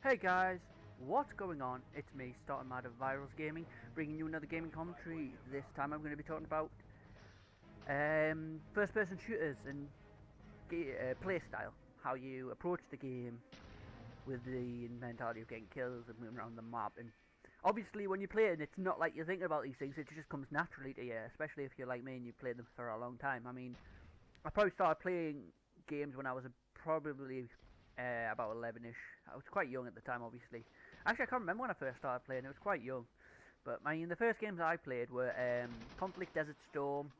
Hey guys, what's going on? It's me, Starting Mad of Virals Gaming, bringing you another gaming commentary. This time I'm going to be talking about first-person shooters and play style, how you approach the game with the mentality of getting kills and moving around the map. And obviously, when you play it, it's not like you're thinking about these things; it just comes naturally to you. Especially if you're like me and you played them for a long time. I mean, I probably started playing games when I was probably about 11ish. I was quite young at the time, obviously. Actually, I can't remember when I first started playing. It was quite young. But I mean, the first games I played were Conflict, Desert Storm,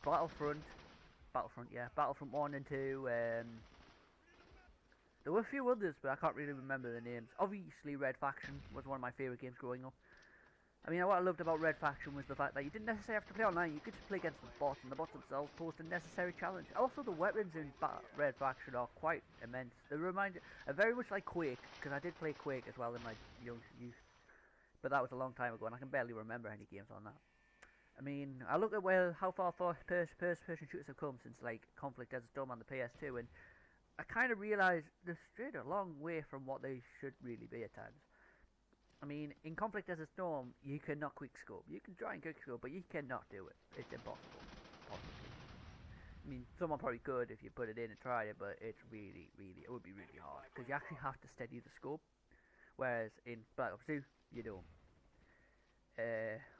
Battlefront, Battlefront 1 and 2. There were a few others, but I can't really remember the names. Obviously, Red Faction was one of my favourite games growing up. I mean, what I loved about Red Faction was the fact that you didn't necessarily have to play online. You could just play against the bots, and the bots themselves posed a necessary challenge. Also, the weapons in Red Faction are quite immense. They remind, very much like Quake, because I did play Quake as well in my young youth. But that was a long time ago, and I can barely remember any games on that. I mean, I look at how far first-person shooters have come since like Conflict, Desert Storm on the PS2, and I kind of realised they've strayed a long way from what they should really be at times. I mean, in Conflict Desert Storm, you cannot quickscope. You can try and quickscope, but you cannot do it. It's impossible. Possibly. I mean, someone probably could if you put it in and tried it, but it's really, it would be really hard. Because you actually have to steady the scope. Whereas in Black Ops 2, you don't.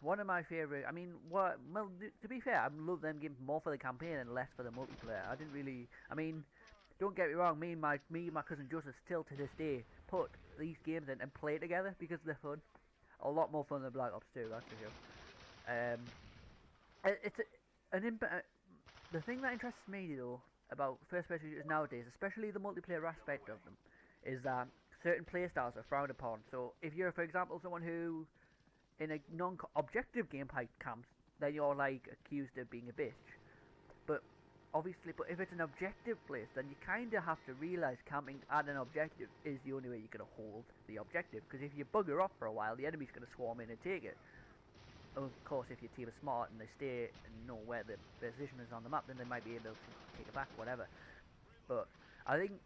One of my favourite, well, to be fair, I love them games more for the campaign and less for the multiplayer. I didn't really, don't get me wrong, me and my cousin Joseph still to this day put these games in and play together because they're fun. A lot more fun than Black Ops 2, that's for sure. The thing that interests me though about first-person shooters nowadays, especially the multiplayer aspect of them, is that certain playstyles are frowned upon. So if you're, for example, someone who in a non-objective gameplay camps, then you're like accused of being a bitch. But if it's an objective place, then you kind of have to realise camping at an objective is the only way you're going to hold the objective. Because if you bugger off for a while, the enemy's going to swarm in and take it. Of course, if your team is smart and they stay and know where the position is on the map, then they might be able to take it back, whatever. But I think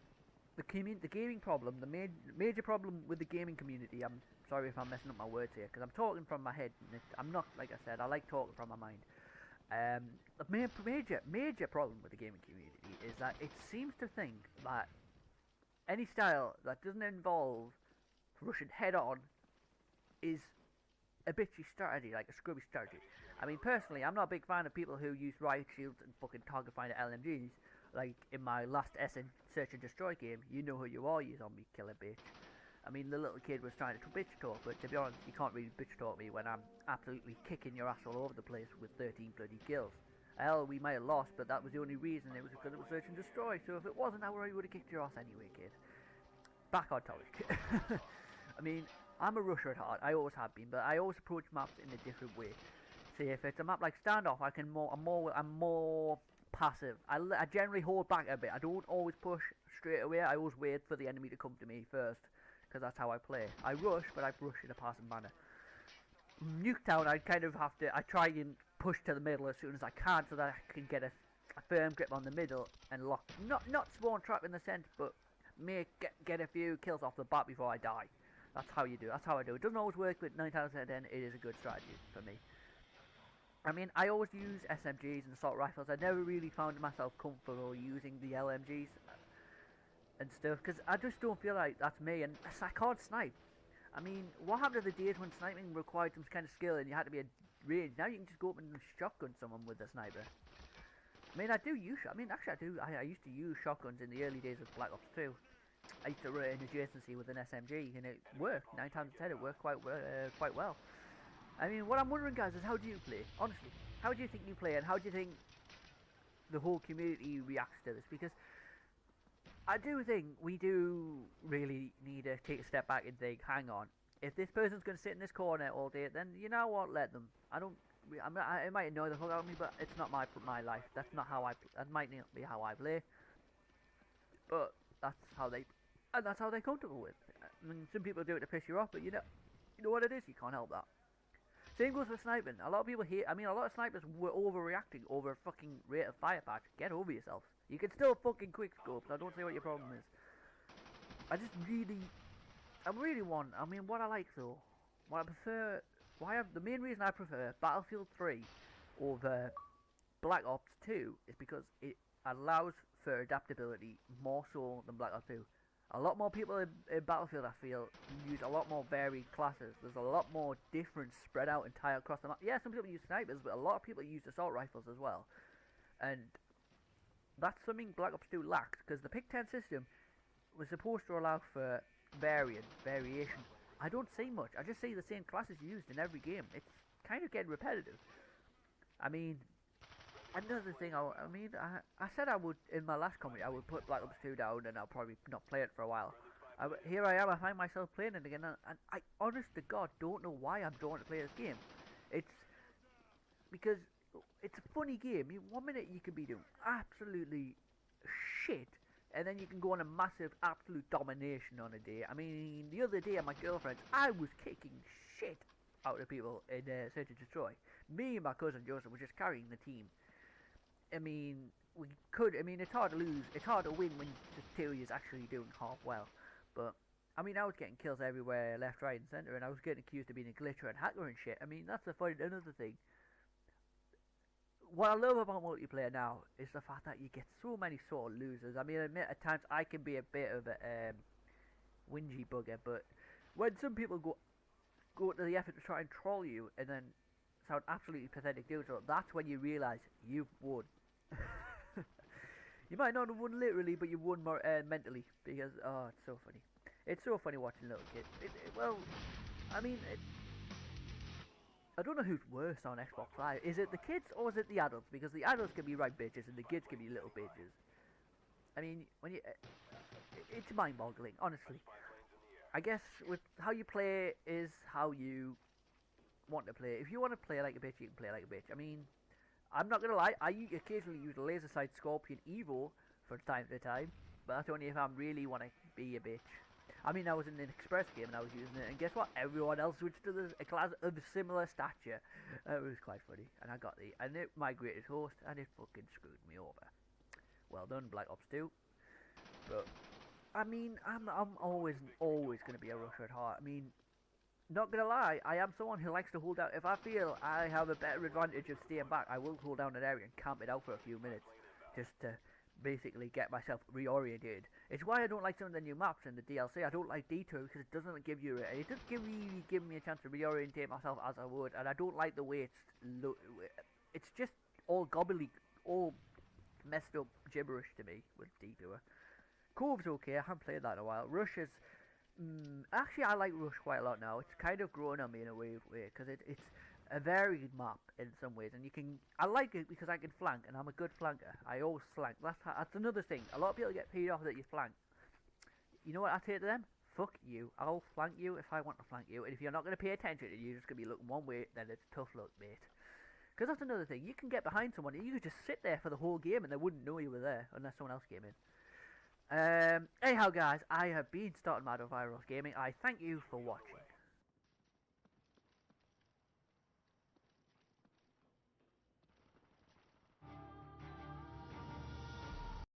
the gaming problem, the major problem with the gaming community, I'm sorry if I'm messing up my words here, because I'm talking from my head. And I'm not, like I said, I like talking from my mind. The major problem with the gaming community is that it seems to think that any style that doesn't involve rushing head on is a bitchy strategy, like a scrubby strategy. I mean, personally, I'm not a big fan of people who use riot shields and fucking target finder LMGs. Like in my last SN Search and Destroy game, you know who you are, you zombie killer bitch. I mean, the little kid was trying to bitch talk, but to be honest, you can't really bitch talk me when I'm absolutely kicking your ass all over the place with 13 bloody kills. Hell, we might have lost, but that was the only reason. It was because it was Search and Destroy, so if it wasn't, I would have kicked your ass anyway, kid. Back on topic. I mean, I'm a rusher at heart, I always have been, but I always approach maps in a different way. See, if it's a map like Standoff, I'm more passive. I generally hold back a bit. I don't always push straight away. I always wait for the enemy to come to me first, because that's how I play. I rush, but I rush in a passive manner. Nuketown, I try and push to the middle as soon as I can, so that I can get a firm grip on the middle and lock. Not spawn trap in the sense, but get a few kills off the bat before I die. That's how you do. That's how I do. It doesn't always work, but 9 times out of 10, it is a good strategy for me. I mean, I always use SMGs and assault rifles. I never really found myself comfortable using the LMGs and stuff, because I just don't feel like that's me, and I can't snipe. I mean, what happened to the days when sniping required some kind of skill and you had to be a range? Now you can just go up and shotgun someone with a sniper. I mean, I used to use shotguns in the early days of Black Ops 2. I used to run in adjacency with an SMG, and it worked. 9 times out of 10, it worked quite well. I mean, what I'm wondering, guys, is how do you play? Honestly, how do you think you play, and how do you think the whole community reacts to this? Because I do think we do really need to take a step back and think, hang on, if this person's going to sit in this corner all day, then you know what, let them. It might annoy the fuck out of me, but it's not my life. That's not how that might not be how I play. But that's how they're comfortable with. I mean, some people do it to piss you off, but you know what it is, you can't help that. Same goes with sniping. A lot of people a lot of snipers were overreacting over a fucking rate of fire patch. Get over yourself. You can still fucking quickscope, so I don't see what your problem is. I just really, I really want. I mean, what I like though, what I prefer, the main reason I prefer Battlefield 3 over Black Ops 2 is because it allows for adaptability more so than Black Ops 2. A lot more people in Battlefield, I feel, use a lot more varied classes. There's a lot more difference spread out entire across the map. Yeah, some people use snipers, but a lot of people use assault rifles as well. And that's something Black Ops 2 lacked, because the Pick 10 system was supposed to allow for variation. I don't see much. I just see the same classes used in every game. It's kind of getting repetitive. I mean, another thing, I said I would, in my last comment, I would put Black Ops 2 down and I'll probably not play it for a while. Here I am, I find myself playing it again, and I honest to God don't know why I'm drawn to play this game. It's because it's a funny game. 1 minute you can be doing absolutely shit, and then you can go on a massive absolute domination on a day. I mean, the other day at my girlfriend's, I was kicking shit out of people in Search and Destroy. Me and my cousin Joseph were just carrying the team. I mean, it's hard to lose. It's hard to win when the two of you is actually doing half well. But, I mean, I was getting kills everywhere, left, right, and centre, and I was getting accused of being a glitcher and hacker and shit. I mean, that's another thing. What I love about multiplayer now is the fact that you get so many sore losers. I mean, I admit at times I can be a bit of a whingy bugger, but when some people go to the effort to try and troll you and then sound absolutely pathetic doing so, that's when you realise you've won. You might not have won literally, but you won more mentally, because it's so funny. It's so funny watching little kids. I don't know who's worse on Xbox Live. Is it the kids or is it the adults? Because the adults can be right bitches and the kids can be little bitches. I mean, it's mind-boggling, honestly. I guess with how you play is how you want to play. If you want to play like a bitch, you can play like a bitch. I mean, I'm not gonna lie, I occasionally use a laser sight Scorpion Evo from time to time, but that's only if I really want to be a bitch. I mean, I was in an Express game and I was using it, and guess what? Everyone else switched to a class of similar stature. It was quite funny, and it migrated host, and it fucking screwed me over. Well done, Black Ops 2. But I mean, I'm always gonna be a rusher at heart. I mean, not gonna lie, I am someone who likes to hold out. If I feel I have a better advantage of staying back, I will hold down an area and camp it out for a few minutes, just to basically get myself reoriented. It's why I don't like some of the new maps in the DLC. I don't like Detour because it doesn't give you it doesn't really give me a chance to reorientate myself as I would, and I don't like the way it's just all gobbly, all messed up gibberish to me with Detour. Cove's okay, I haven't played that in a while. Rush is actually, I like Rush quite a lot now. It's kind of grown on me in a weird way, because it's a varied map in some ways, and I like it because I can flank, and I'm a good flanker. I always flank. That's another thing. A lot of people get peed off that you flank. You know what I say to them? Fuck you. I'll flank you if I want to flank you, and if you're not going to pay attention and you're just going to be looking one way, then it's tough luck, mate. Because that's another thing. You can get behind someone and you could just sit there for the whole game and they wouldn't know you were there unless someone else came in. Anyhow guys, I have been Starting Mad on Virus Gaming. I thank you for watching.